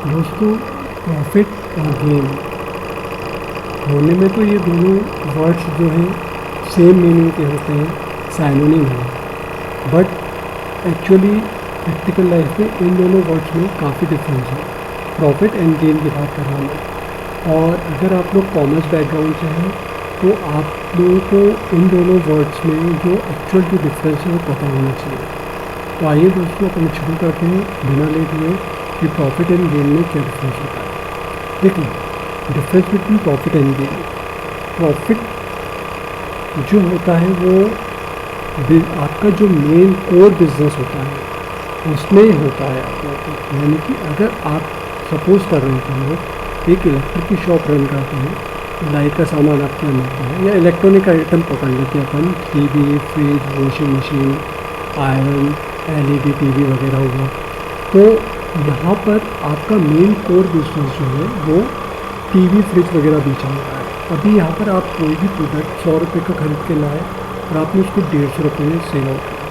दोस्तों, प्रॉफिट और गेन होने में तो ये दोनों वर्ड्स जो हैं सेम मीनिंग के होते हैं, साइनोनिम हैं। बट एक्चुअली प्रैक्टिकल लाइफ में इन दोनों वर्ड्स में काफ़ी डिफरेंस है। प्रॉफिट एंड गेन की बात कर रहा हूँ मैं। और अगर आप लोग कॉमर्स बैकग्राउंड से हैं तो आप लोगों को इन दोनों वर्ड्स में जो एक्चुअल जो डिफरेंस है वो पता होना चाहिए। तो आइए दोस्तों, अपन शुरू करते हैं बिना लेट हुए कि प्रॉफिट एंड गेन में क्या डिफरेंस होता है। देखिए, difference between profit and gain. Profit जो होता है वो आपका जो मेन कोर बिजनेस होता है उसमें होता है आप लोगों को। यानी कि अगर आप सपोज कर रहे हैं कि लोग एक इलेक्ट्रिक की शॉप रन करते हैं, लाइट का सामान आपके यहाँ मिलता है, या इलेक्ट्रॉनिक आइटम पकड़ लेते हैं अपन, TV, fridge, washing machine, iron, LED TV वगैरह हुआ। तो यहाँ पर आपका मेन कोर बिजनेस जो है वो टीवी, फ्रिज वगैरह बेचने का है। अभी यहाँ पर आप कोई भी प्रोडक्ट 100 रुपये का खरीद के लाए और आपने उसको 150 रुपये में सेल आउट किया,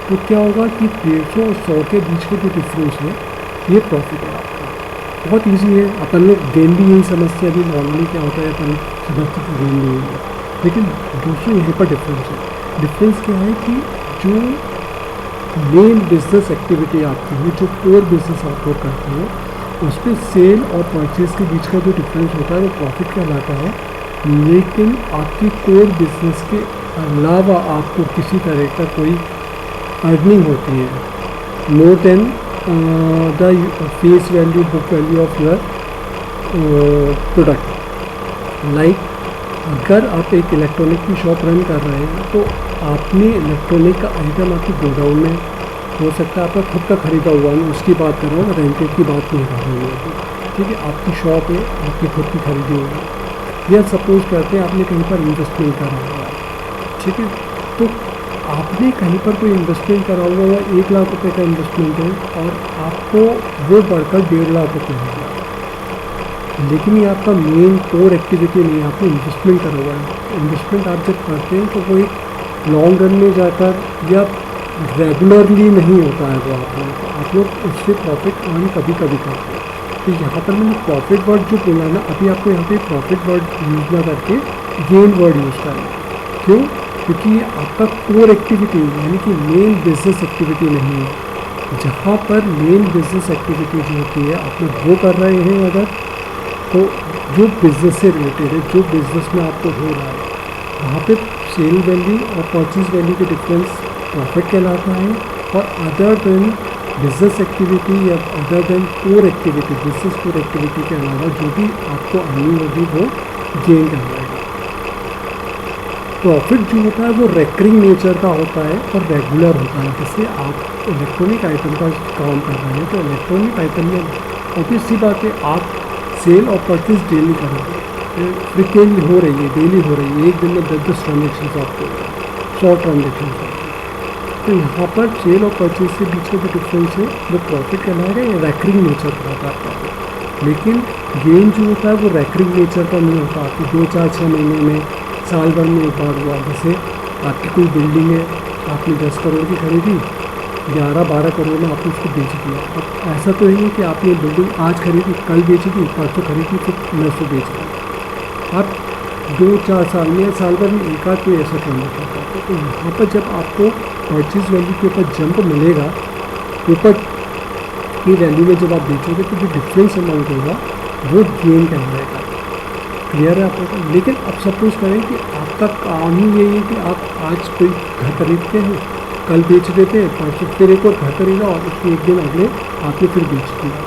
तो क्या होगा कि 150 और 100 के बीच का जो डिफरेंस है ये प्रॉफिट है आपका। बहुत ईजी है, अपन लोग गेन भी यही समझते हैं। अभी नॉर्मली क्या होता है, अपन समझते हैं गेन भी यही है, लेकिन दोस्तों यहाँ पर डिफरेंस है। डिफरेंस क्या है कि जो मेन बिजनेस एक्टिविटी आपकी है, जो कोर बिजनेस आप लोग करते हैं, उस पर सेल और परचेज के बीच का जो डिफरेंस होता है वो प्रॉफिट कहलाता है। लेकिन आपकी कोर बिजनेस के अलावा आपको किसी तरह का कोई अर्निंग होती है more than the face value, book value of your product. Like अगर आप एक इलेक्ट्रॉनिक की शॉप रन कर रहे हैं तो आपने इलेक्ट्रॉनिक का आइटम आपके गोडाउन में हो सकता है, आपका खुद का खरीदा हुआ है, उसकी बात कर रहा हूँ, रेंटेड की बात नहीं कर रही है। ठीक है, आपकी शॉप है, आपकी खुद की खरीदी होगी, या सपोज करते हैं आपने कहीं पर इन्वेस्टमेंट करा हुआ है। ठीक है, तो आपने कहीं पर कोई इन्वेस्टमेंट करा हुआ है, 1 लाख रुपये का इन्वेस्टमेंट है और आपको वो बढ़कर 1.5 लाख रुपये हो गया, लेकिन ये आपका मेन कोर एक्टिविटी नहीं है, आपने इन्वेस्टमेंट करा हुआ है। इन्वेस्टमेंट आप जब करते हैं तो वो एक लॉन्ग रन में जाकर या रेगुलरली नहीं होता है वो आप लोग उससे प्रॉफिट अर्न कभी कभी करते हैं। तो यहाँ पर मैंने प्रॉफिट वर्ड जो बोला ना, अभी आपको यहाँ पे प्रॉफिट वर्ड यूज़ ना करके गेन वर्ड यूज़ करना। क्यों? क्योंकि ये आपका कोर एक्टिविटी यानी कि मेन बिजनेस एक्टिविटी नहीं है। जहाँ पर मेन बिजनेस एक्टिविटी जो होती है आप लोग वो कर रहे हैं, अगर तो जो बिज़नेस से रिलेटेड है, जो बिज़नेस में आपको हो रहा है, वहाँ पे सेल वैल्यू और परचेज वैल्यू के डिफरेंस प्रॉफिट कहलाता है। और अदर देन बिजनेस एक्टिविटी या other than core activity, business core activity के अलावा जो भी आपको अर्निंग होगी वो गेन कहलाएगा। प्रॉफिट जो होता है वो रेकरिंग नेचर का होता है और रेगुलर होता है। जैसे आप इलेक्ट्रॉनिक आइटम का काम कर रहे हैं तो इलेक्ट्रॉनिक आइटम में ऑब्वियस सी बात है आप सेल और परचेज डेली करोगे, फ्रिक्वेंटली हो रही है, डेली हो रही है, एक दिन में 10-10 ट्रांजेक्शन आपको, 100 ट्रांजेक्शन होते हैं। तो यहाँ पर सेल और परचेज के बीच का जो डिफरेंस है वो प्रॉफिट कहलाएगा या रैकरिंग नेचर का होता है। लेकिन गेन जो होता है वो रैकरिंग नेचर का नहीं होता। आपको 2-4-6 महीने में, साल भर में एक बार हुआ। जैसे आपकी कोई बिल्डिंग है, आपने 10 करोड़ की खरीदी, 11-12 करोड़ में आपने उसको बेच दिया। अब ऐसा तो नहीं है कि आपने बिल्डिंग आज खरीदी, कल बेची थी, परसों खरीदी, फिर 900 बेच दी। आप 2-4 साल में या साल भर में एक आध कोई ऐसा ट्रांजेक्शन करते हैं। तो यहाँ पर जब आपको परचेज वैल्यू के ऊपर जंप मिलेगा, ऊपर की वैल्यू में जब आप बेचोगे तो जो डिफरेंस अमाउंट होगा वो गेन कहलाएगा। क्लियर है आप लोगों को? लेकिन अब सपोज करें कि आपका काम ही यही है कि आप आज कोई घर खरीदते हैं, कल बेच देते हैं, परसों फिर एक और घर खरीदा और उसके एक दिन अगले आपने फिर बेच दिया।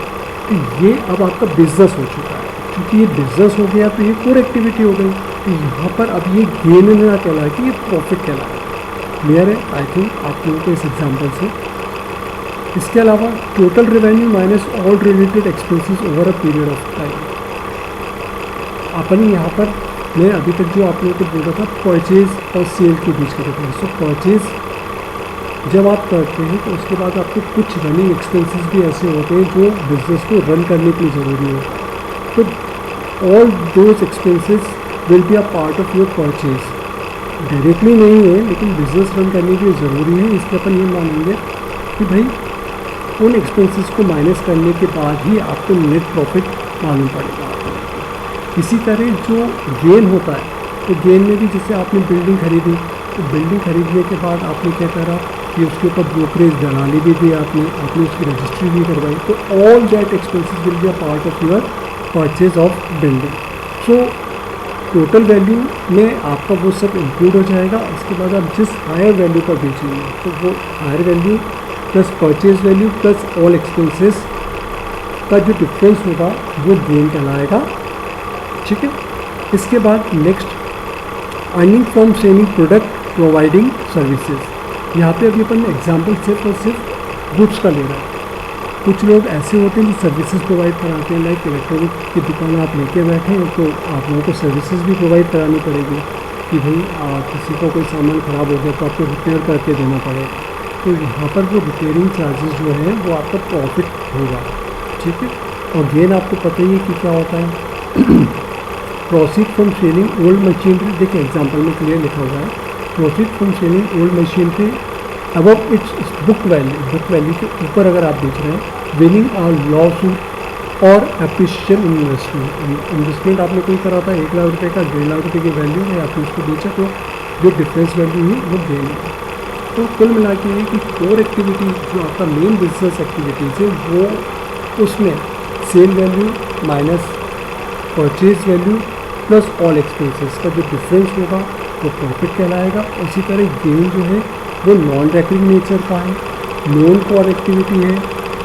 तो ये अब आपका बिजनेस हो चुका है। क्योंकि ये बिजनेस हो गया तो ये कोर एक्टिविटी हो गई। तो यहाँ पर अब ये गेन ना कहलाए कि ये प्रॉफिट कहलाए। क्लियर है? आई थिंक आप लोगों को इस एग्जाम्पल से। इसके अलावा total revenue minus all related expenses over a period of time. अपन यहाँ पर मैं अभी तक जो आप लोगों को बोल रहा था परचेज और सेल के बीच का डिफरेंस। तो परचेज जब आप करते हैं तो उसके बाद आपको कुछ रनिंग एक्सपेंसेस भी ऐसे होते हैं जो बिजनेस को रन करने के लिए ज़रूरी होता है। तो all those expenses will be a part of your purchase. Directly नहीं है लेकिन बिजनेस रन करने के लिए ज़रूरी है। इसलिए अपन ये मानेंगे कि भाई उन एक्सपेंसेस को माइनस करने के बाद ही आपको नेट प्रॉफिट मालूम पड़ेगा आपको। इसी तरह जो गेन होता है, तो गेन में भी जैसे आपने बिल्डिंग खरीदी, तो बिल्डिंग खरीदने के बाद आपने क्या करा कि उसके ऊपर ब्रोकरेज दलाली भी दी आपने उसकी रजिस्ट्री भी करवाई, तो all that expenses will be a part of your purchase of building. So total value में आपका वो सब इंक्लूड हो जाएगा। उसके बाद आप जिस हायर वैल्यू पर बेचेंगे, तो वो higher value plus purchase value plus all expenses का जो डिफरेंस होगा वो गेन कहलाएगा। ठीक है। इसके बाद next earning from selling product providing services. यहाँ पे अभी अपन एग्जांपल सिर्फ और सिर्फ गुड्स का ले रहा है। कुछ लोग ऐसे होते हैं जो सर्विसेज प्रोवाइड कराते हैं, लाइक इलेक्ट्रॉनिक की दुकान आप लेके बैठे हैं तो आप लोगों को सर्विसेज भी प्रोवाइड करानी पड़ेगी कि भाई किसी का कोई सामान ख़राब हो गया तो आपको रिपेयर करके देना पड़ेगा। तो यहाँ पर वो रिपेयरिंग चार्जेस जो हैं वो आपका प्रॉफिट होगा। ठीक है। और गेन आपको पता ही है कि क्या होता है। Proceed from selling old machinery, देखिए एग्जाम्पल में क्लियर लिखा हुआ है, proceed from selling old machinery above it's book value के ऊपर अगर आप बेच रहे हैं, विनिंग अ लॉ सूट और एप्रिशिएशन इन्वेस्टमेंट आपने कोई करा था 1 लाख रुपये का, 1.5 लाख रुपये की वैल्यू है, आपने उसको बेचा तो जो डिफरेंस वैल्यू है वो गेन है। तो कुल मिला के ये कि कोर एक्टिविटी जो आपका मेन बिजनेस एक्टिविटीज़ है वो उसमें sale value minus purchase value plus all expenses का जो डिफरेंस होगा वो प्रॉफिट कहलाएगा। उसी तरह गेन जो है वो नॉन रेकरिंग नेचर का है, नॉन कोर एक्टिविटी है,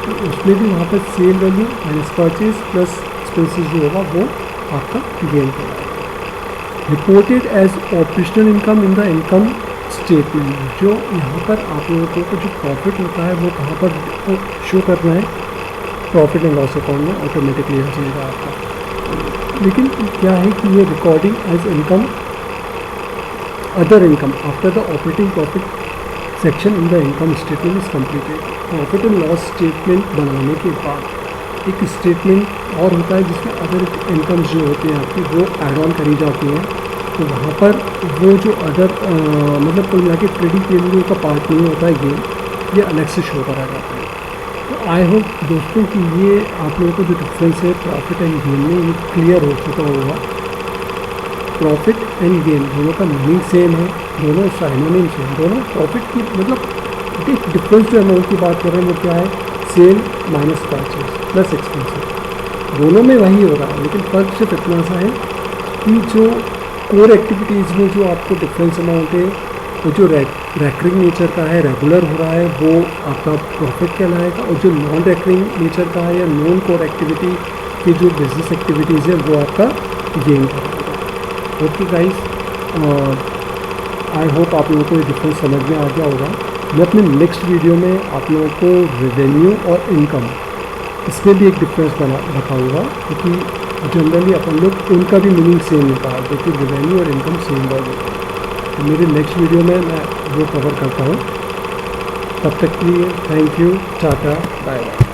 तो उसमें भी वहाँ पर sale value minus purchase plus expenses जो होगा वो आपका गेन कहलाएगा। Reported as operational income in the income statement. जो यहाँ पर आप लोगों को जो प्रॉफिट होता है वो कहाँ पर शो करना है, प्रॉफिट एंड लॉस अकाउंट में ऑटोमेटिकली आ जाएगा आपका। लेकिन क्या है कि ये recording as income other income after the operating profit section in the income statement is completed. Profit and loss statement बनाने के बाद एक स्टेटमेंट और होता है जिसमें अदर इनकम जो होती हैं आपकी वो एड ऑन करी जाती हैं। तो वहाँ पर वो जो अदर मतलब कुल मिला के ट्रेडिंग पेमेंट का पार्ट नहीं होता है गेन, ये अलग से शो करा जाता है। तो आई होप दोस्तों कि ये आप लोगों को जो डिफरेंस है प्रॉफिट एंड गेन में ये क्लियर हो चुका होगा। प्रॉफिट एंड गेन दोनों का मीनिंग सेम है, दोनों साइनोनिम्स हैं, दोनों प्रॉफिट की मतलब डिफरेंस जो अमाउंट की बात कर रहे हैं वो क्या है, sale minus purchase plus expenses, दोनों में वही हो रहा है। लेकिन फर्क सिर्फ इतना सा है कि जो कोर एक्टिविटीज़ में जो आपको डिफरेंस अमाउंट है वो जो रेकरिंग नेचर का है, रेगुलर हो रहा है, वो आपका प्रॉफिट कहलाएगा। और जो नॉन रेकरिंग नेचर का है या नॉन कोर एक्टिविटी की जो बिजनेस एक्टिविटीज़ है वो आपका गेन कहलाएगा। ओके गाइस, आई होप आप लोगों को ये डिफरेंस समझ में आ गया होगा। मैं अपने नेक्स्ट वीडियो में आप लोगों को रेवेन्यू और इनकम इसमें भी एक डिफरेंस बताऊँगा, क्योंकि जनरली अपन लोग उनका भी मीनिंग सेम होता है, क्योंकि रेवेन्यू और इनकम सेम वर्ड होता है। तो मेरे नेक्स्ट वीडियो में मैं वो कवर करता हूँ। तब तक के लिए thank you, tata, bye bye.